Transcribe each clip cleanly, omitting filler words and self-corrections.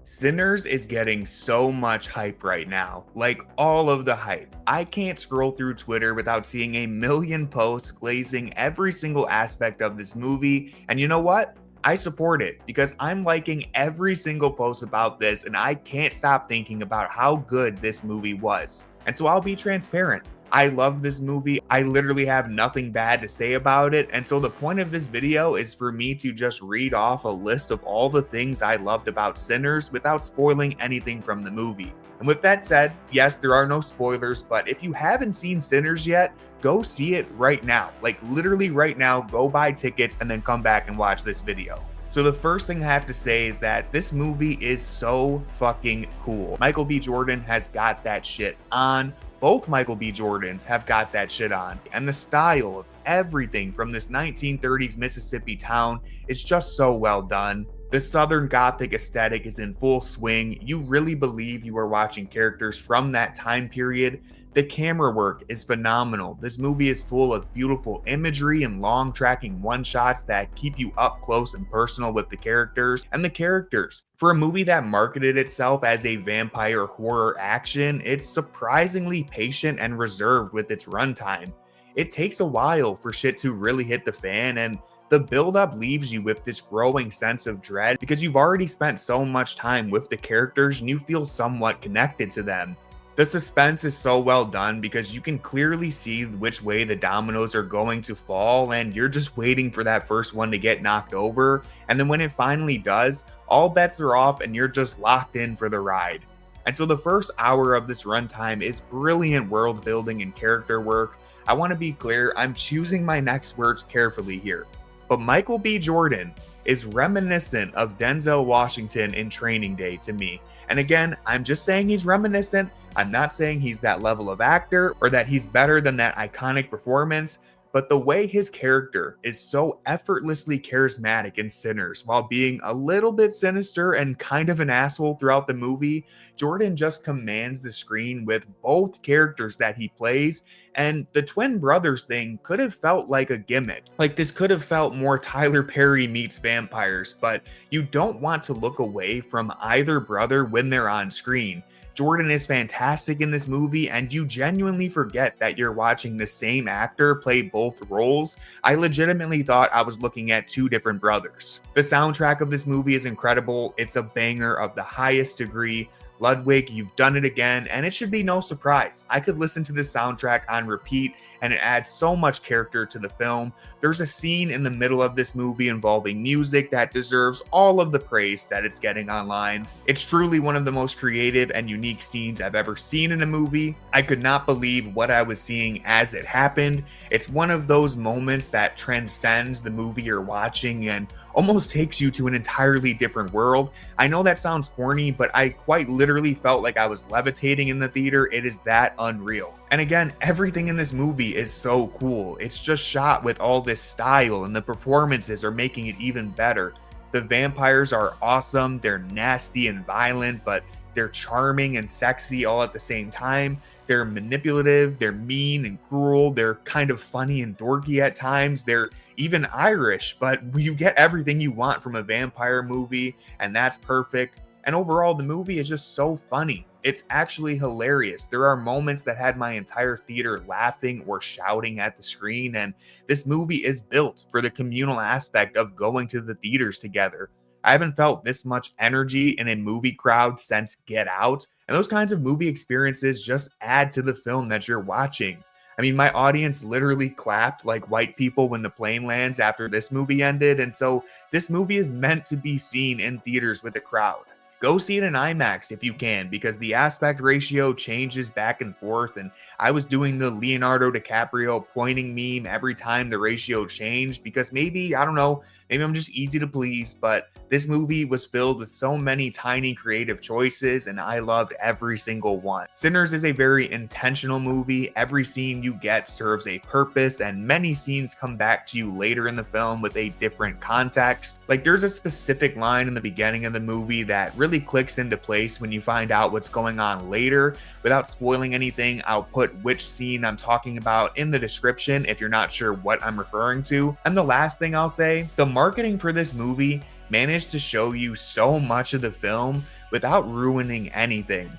Sinners is getting so much hype right now, like all of the hype. I can't scroll through Twitter without seeing a million posts glazing every single aspect of this movie, and you know what? I support it because I'm liking every single post about this and I can't stop thinking about how good this movie was. And so I'll be transparent. I love this movie. I literally have nothing bad to say about it. And so the point of this video is for me to just read off a list of all the things I loved about Sinners without spoiling anything from the movie. And with that said, yes, there are no spoilers, but if you haven't seen Sinners yet, go see it right now. Like literally right now, go buy tickets and then come back and watch this video. So the first thing I have to say is that this movie is so fucking cool. Michael B. Jordan has got that shit on. Both Michael B. Jordans have got that shit on. And the style of everything from this 1930s Mississippi town is just so well done. The Southern Gothic aesthetic is in full swing. You really believe you are watching characters from that time period. The camera work is phenomenal. This movie is full of beautiful imagery and long tracking one-shots that keep you up close and personal with the characters. And the characters, for a movie that marketed itself as a vampire horror action, it's surprisingly patient and reserved with its runtime. It takes a while for shit to really hit the fan, and the build-up leaves you with this growing sense of dread because you've already spent so much time with the characters and you feel somewhat connected to them. The suspense is so well done because you can clearly see which way the dominoes are going to fall and you're just waiting for that first one to get knocked over, and then when it finally does, all bets are off and you're just locked in for the ride. And so the first hour of this runtime is brilliant world building and character work. I want to be clear, I'm choosing my next words carefully here, but Michael B. Jordan is reminiscent of Denzel Washington in Training Day to me. And again, I'm just saying he's reminiscent. I'm not saying he's that level of actor or that he's better than that iconic performance, but the way his character is so effortlessly charismatic in Sinners while being a little bit sinister and kind of an asshole throughout the movie, Jordan just commands the screen with both characters that he plays. And the twin brothers thing could have felt like a gimmick. Like this could have felt more Tyler Perry meets vampires, but you don't want to look away from either brother when they're on screen. Jordan is fantastic in this movie, and you genuinely forget that you're watching the same actor play both roles. I legitimately thought I was looking at two different brothers. The soundtrack of this movie is incredible. It's a banger of the highest degree. Ludwig, you've done it again, and it should be no surprise. I could listen to this soundtrack on repeat, and it adds so much character to the film. There's a scene in the middle of this movie involving music that deserves all of the praise that it's getting online. It's truly one of the most creative and unique scenes I've ever seen in a movie. I could not believe what I was seeing as it happened. It's one of those moments that transcends the movie you're watching and almost takes you to an entirely different world. I know that sounds corny, but I quite literally felt like I was levitating in the theater. It is that unreal. And again, everything in this movie is so cool. It's just shot with all this style, and the performances are making it even better. The vampires are awesome. They're nasty and violent, but they're charming and sexy all at the same time. They're manipulative, they're mean and cruel, they're kind of funny and dorky at times, they're even Irish, but you get everything you want from a vampire movie, and that's perfect. And overall, the movie is just so funny. It's actually hilarious. There are moments that had my entire theater laughing or shouting at the screen, and this movie is built for the communal aspect of going to the theaters together. I haven't felt this much energy in a movie crowd since Get Out, and those kinds of movie experiences just add to the film that you're watching. I mean, my audience literally clapped like white people when the plane lands after this movie ended, and so this movie is meant to be seen in theaters with a crowd. Go see it in IMAX if you can, because the aspect ratio changes back and forth, and I was doing the Leonardo DiCaprio pointing meme every time the ratio changed because maybe, I don't know, maybe I'm just easy to please, but this movie was filled with so many tiny creative choices, and I loved every single one. Sinners is a very intentional movie. Every scene you get serves a purpose, and many scenes come back to you later in the film with a different context. Like there's a specific line in the beginning of the movie that really clicks into place when you find out what's going on later. Without spoiling anything, I'll put which scene I'm talking about in the description if you're not sure what I'm referring to. And the last thing I'll say, the marketing for this movie managed to show you so much of the film without ruining anything.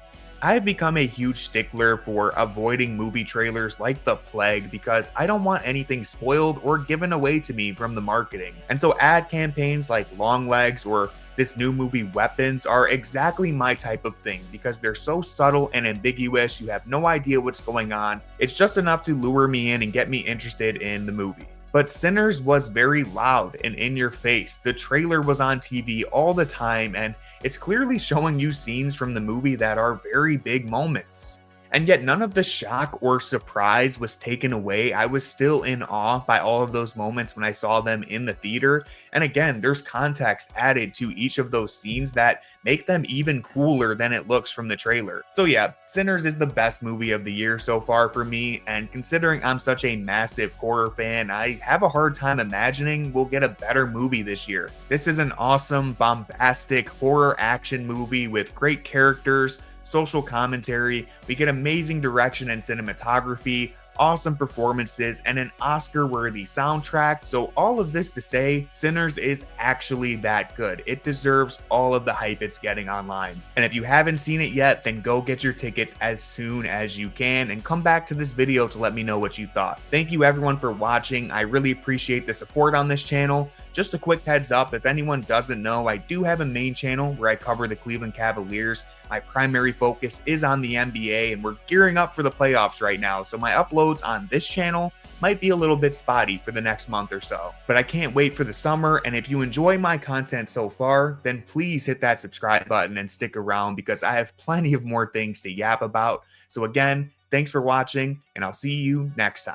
I've become a huge stickler for avoiding movie trailers like the plague because I don't want anything spoiled or given away to me from the marketing. And so ad campaigns like Longlegs or this new movie Weapons are exactly my type of thing because they're so subtle and ambiguous, you have no idea what's going on. It's just enough to lure me in and get me interested in the movie. But Sinners was very loud and in your face. The trailer was on TV all the time, and it's clearly showing you scenes from the movie that are very big moments. And yet, none of the shock or surprise was taken away. I was still in awe by all of those moments when I saw them in the theater. And again, there's context added to each of those scenes that make them even cooler than it looks from the trailer. So yeah, Sinners is the best movie of the year so far for me, and considering I'm such a massive horror fan, I have a hard time imagining we'll get a better movie this year. This is an awesome, bombastic horror action movie with great characters, social commentary, we get amazing direction and cinematography, awesome performances, and an Oscar-worthy soundtrack. So all of this to say, Sinners is actually that good. It deserves all of the hype it's getting online. And if you haven't seen it yet, then go get your tickets as soon as you can and come back to this video to let me know what you thought. Thank you everyone for watching. I really appreciate the support on this channel. Just a quick heads up, if anyone doesn't know, I do have a main channel where I cover the Cleveland Cavaliers. My primary focus is on the NBA, and we're gearing up for the playoffs right now, so my uploads on this channel might be a little bit spotty for the next month or so. But I can't wait for the summer, and if you enjoy my content so far, then please hit that subscribe button and stick around because I have plenty of more things to yap about. So again, thanks for watching, and I'll see you next time.